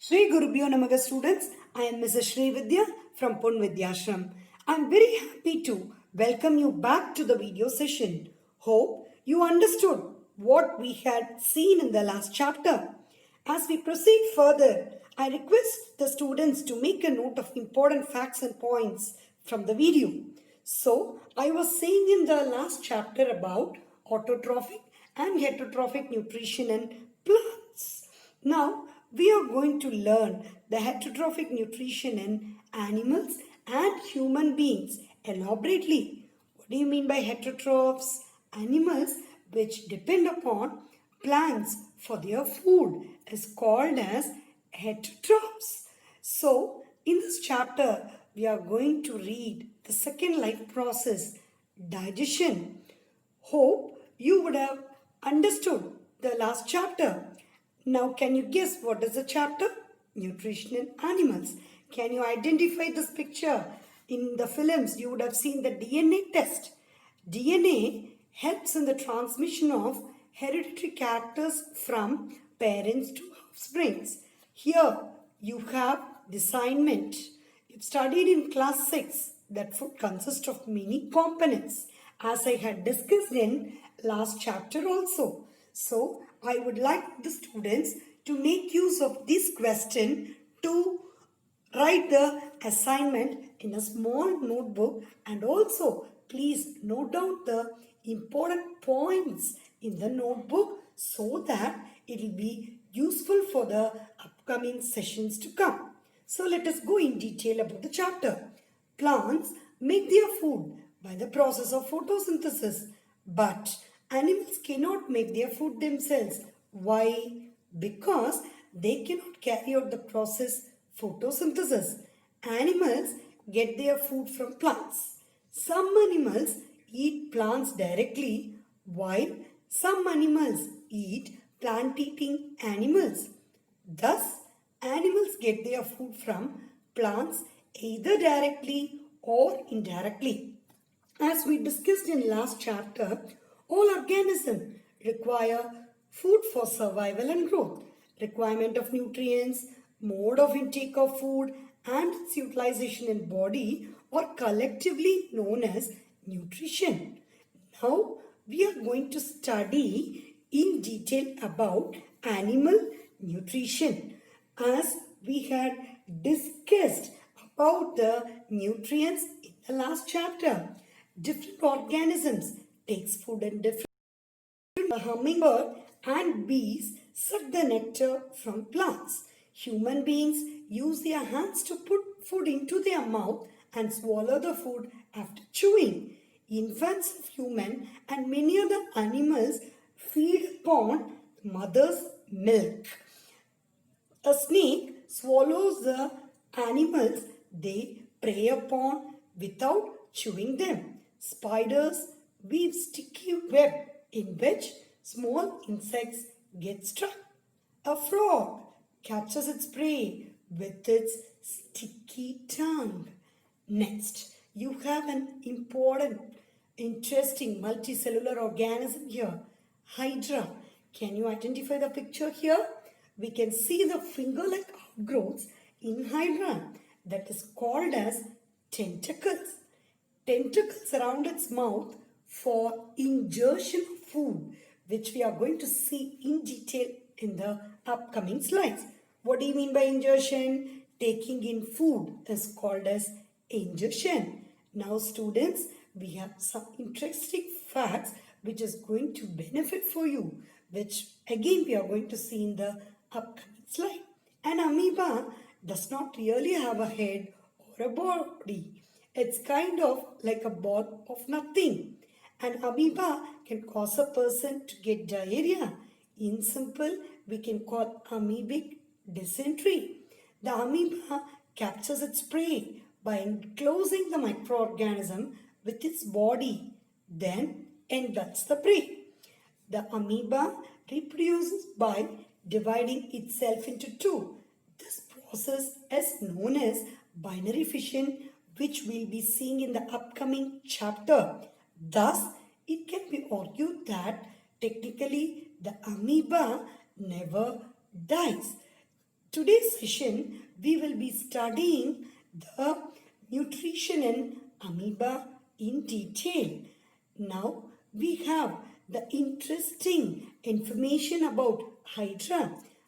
Shri Gurubhyo Namaga students, I am Mrs. Shri Vidya from Pun Vidyashram. I am very happy to welcome you back to the video session. Hope you understood what we had seen in the last chapter. As we proceed further, I request the students to make a note of important facts and points from the video. So, I was saying in the last chapter about autotrophic and heterotrophic nutrition in plants. Now, we are going to learn the heterotrophic nutrition in animals and human beings elaborately. What do you mean by heterotrophs? Animals which depend upon plants for their food is called as heterotrophs. So, in this chapter, we are going to read the second life process, digestion. Hope you would have understood the last chapter. Now, can you guess what is the chapter? Nutrition in animals. Can you identify this picture? In the films, you would have seen the DNA test. DNA helps in the transmission of hereditary characters from parents to offsprings. Here, you have the assignment. You've studied in class 6 that food consists of many components, as I had discussed in last chapter also. So, I would like the students to make use of this question to write the assignment in a small notebook, and also please note down the important points in the notebook so that it will be useful for the upcoming sessions to come. So let us go in detail about the chapter. Plants make their food by the process of photosynthesis, but animals cannot make their food themselves. Why? Because they cannot carry out the process photosynthesis. Animals get their food from plants. Some animals eat plants directly, while some animals eat plant-eating animals. Thus, animals get their food from plants either directly or indirectly. As we discussed in last chapter, all organisms require food for survival and growth. Requirement of nutrients, mode of intake of food, and its utilization in body are collectively known as nutrition. Now, we are going to study in detail about animal nutrition. As we had discussed about the nutrients in the last chapter, different organisms takes food in different. The hummingbird and bees suck the nectar from plants. Human beings use their hands to put food into their mouth and swallow the food after chewing. Infants of human and many other animals feed upon mother's milk. A snake swallows the animals they prey upon without chewing them. Spiders weave sticky web in which small insects get stuck. A frog catches its prey with its sticky tongue. Next, you have an important, interesting multicellular organism here, Hydra. Can you identify the picture here? We can see the finger-like outgrowths in Hydra that is called as tentacles. Tentacles around its mouth for ingestion of food, which we are going to see in detail in the upcoming slides. What do you mean by ingestion? Taking in food is called as ingestion. Now students, we have some interesting facts which is going to benefit for you, which again we are going to see in the upcoming slide. An amoeba does not really have a head or a body. It's kind of like a ball of nothing. An amoeba can cause a person to get diarrhea. In simple, we can call amoebic dysentery. The amoeba captures its prey by enclosing the microorganism with its body, then engulfs the prey. The amoeba reproduces by dividing itself into two. This process is known as binary fission, which we'll be seeing in the upcoming chapter. Thus, it can be argued that technically the amoeba never dies. today's session we will be studying the nutrition in amoeba in detail. Now we have the interesting information about Hydra.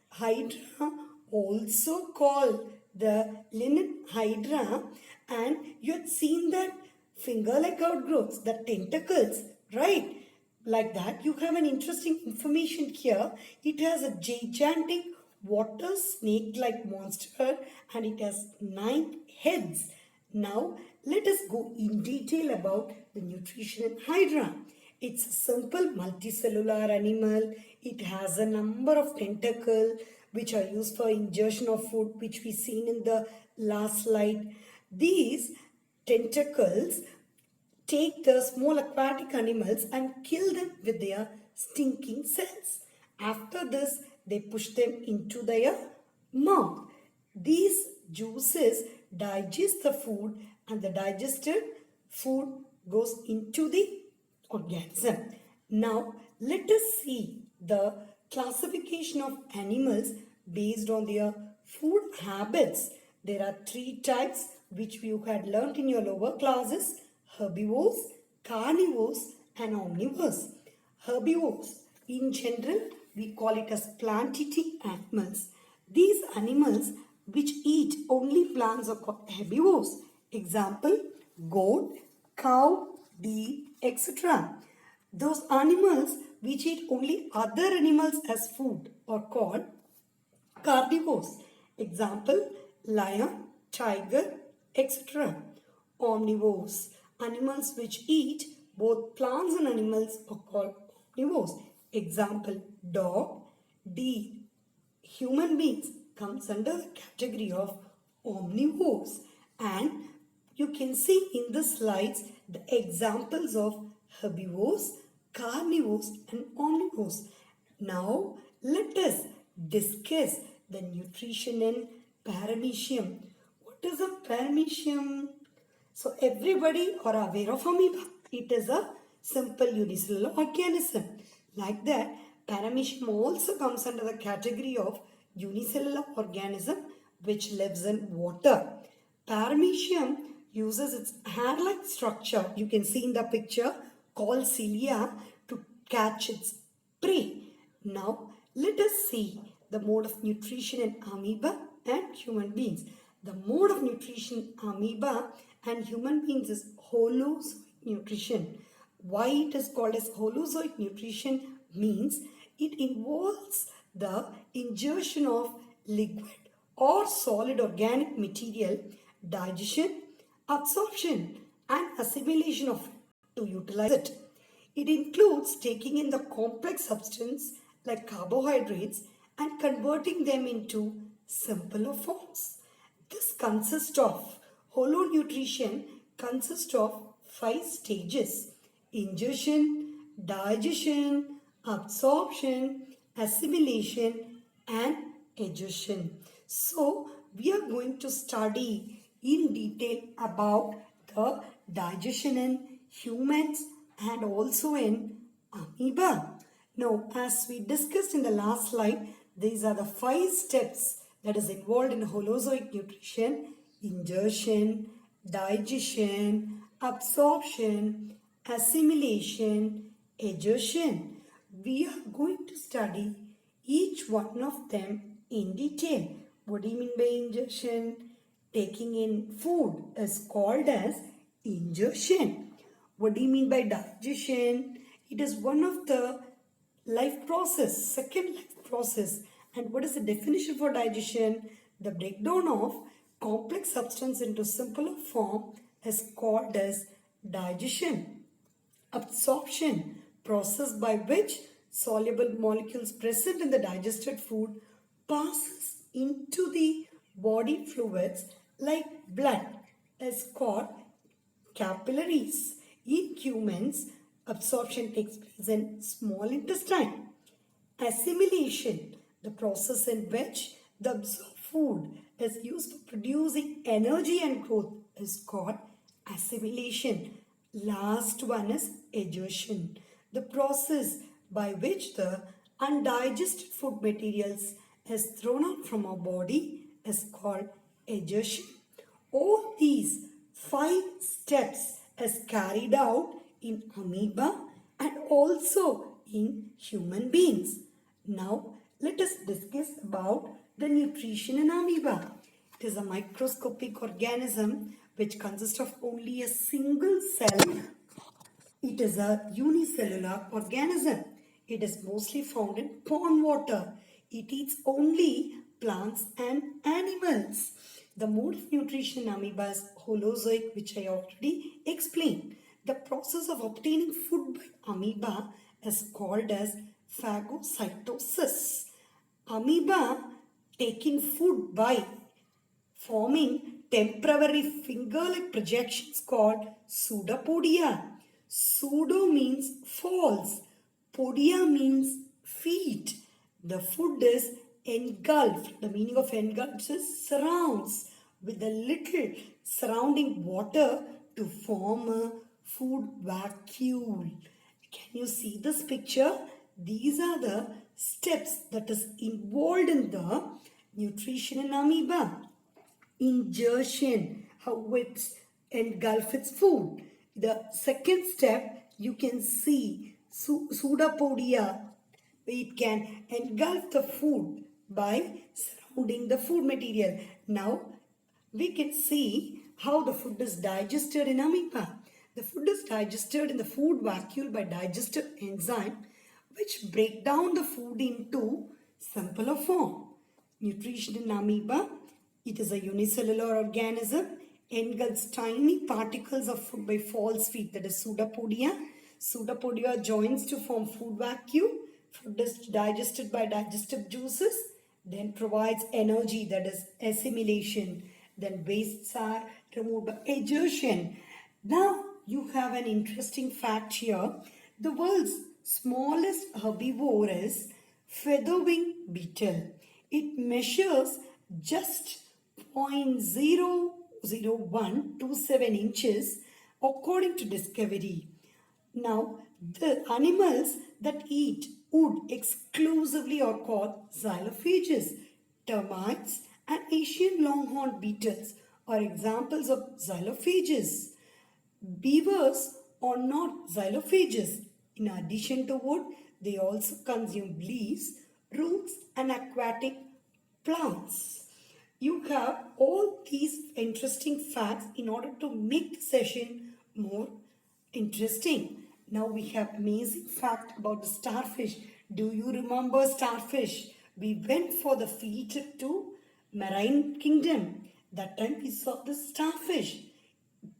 Hydra, also called the linen Hydra, and you had seen that finger-like outgrowths, the tentacles, right? Like that, you have an interesting information here. It has a gigantic water snake-like monster and it has 9 heads. Now, let us go in detail about the nutrition in Hydra. It's a simple multicellular animal. It has a number of tentacles which are used for ingestion of food, which we seen in the last slide. These tentacles take the small aquatic animals and kill them with their stinking cells. After this, they push them into their mouth. These juices digest the food and the digested food goes into the organism. Now, let us see the classification of animals based on their food habits. There are 3 types which you had learnt in your lower classes: herbivores, carnivores and omnivores. Herbivores, in general, we call it as plant-eating animals. These animals which eat only plants are called herbivores. Example, goat, cow, deer, etc. Those animals which eat only other animals as food are called carnivores. Example, lion, tiger, etc. Omnivores, animals which eat both plants and animals are called omnivores. Example, dog, deer, human beings comes under the category of omnivores. And you can see in the slides the examples of herbivores, carnivores and omnivores. Now let us discuss the nutrition in paramecium. What is a paramecium? So everybody are aware of amoeba. It is a simple unicellular organism. Like that, paramecium also comes under the category of unicellular organism which lives in water. Paramecium uses its hair-like structure, you can see in the picture, called cilia, to catch its prey. Now, let us see the mode of nutrition in amoeba and human beings. The mode of nutrition in amoeba and human beings is holozoic nutrition. Why it is called as holozoic nutrition means it involves the ingestion of liquid or solid organic material, digestion, absorption and assimilation of it to utilize it. It includes taking in the complex substance like carbohydrates and converting them into simpler forms. This consists of holonutrition consists of 5 stages: ingestion, digestion, absorption, assimilation and egestion. So we are going to study in detail about the digestion in humans and also in amoeba. Now, as we discussed in the last slide, these are the 5 steps that is involved in holozoic nutrition: ingestion, digestion, absorption, assimilation, egestion. We are going to study each one of them in detail. What do you mean by ingestion? Taking in food is called as ingestion. What do you mean by digestion? It is one of the life process, second life process. And what is the definition for digestion? The breakdown of complex substance into simpler form is called as digestion. Absorption, process by which soluble molecules present in the digested food passes into the body fluids like blood, is called capillaries. In humans, absorption takes place in small intestine. Assimilation, the process in which the absorbed food is used for producing energy and growth, is called assimilation. Last one is egestion, the process by which the undigested food materials is thrown out from our body is called egestion. All these 5 steps is carried out in amoeba and also in human beings. Now let us discuss about the nutrition in amoeba. It is a microscopic organism which consists of only a single cell. It is a unicellular organism. It is mostly found in pond water. It eats only plants and animals. The mode of nutrition in amoeba is holozoic, which I already explained. The process of obtaining food by amoeba is called as phagocytosis. Amoeba taking food by forming temporary finger-like projections called pseudopodia. Pseudo means false. Podia means feet. The food is engulfed. The meaning of engulfed is surrounds with a little surrounding water to form a food vacuole. Can you see this picture? These are the steps that is involved in the nutrition in amoeba. Ingestion, how it engulfs its food. The second step, you can see pseudopodia. It can engulf the food by surrounding the food material. Now, we can see how the food is digested in amoeba. The food is digested in the food vacuole by digestive enzyme which break down the food into simpler form. Nutrition in amoeba. It is a unicellular organism, engulfs tiny particles of food by false feet, that is pseudopodia. Pseudopodia joins to form food vacuole. Food is digested by digestive juices, then provides energy, that is assimilation. Then wastes are removed by egestion. Now you have an interesting fact here. The world's smallest herbivore is featherwing beetle. It measures just 0.00127 inches according to Discovery. Now, the animals that eat wood exclusively are called xylophages. Termites and Asian longhorn beetles are examples of xylophages. Beavers are not xylophages. In addition to wood, they also consume leaves, roots and aquatic plants. You have all these interesting facts in order to make the session more interesting. Now we have amazing fact about the starfish. Do you remember starfish? We went for the field trip to Marine Kingdom. That time we saw the starfish.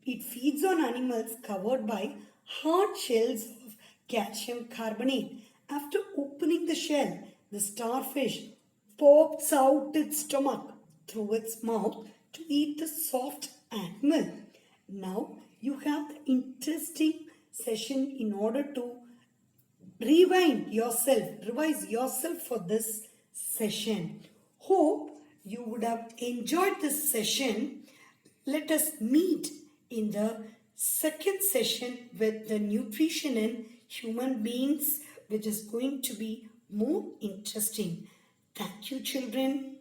It feeds on animals covered by hard shells of calcium carbonate. After opening the shell, the starfish pops out its stomach through its mouth to eat the soft animal. Now you have the interesting session in order to revise yourself for this session. Hope you would have enjoyed this session. Let us meet in the second session with the nutrition in human beings, which is going to be more interesting. Thank you, children.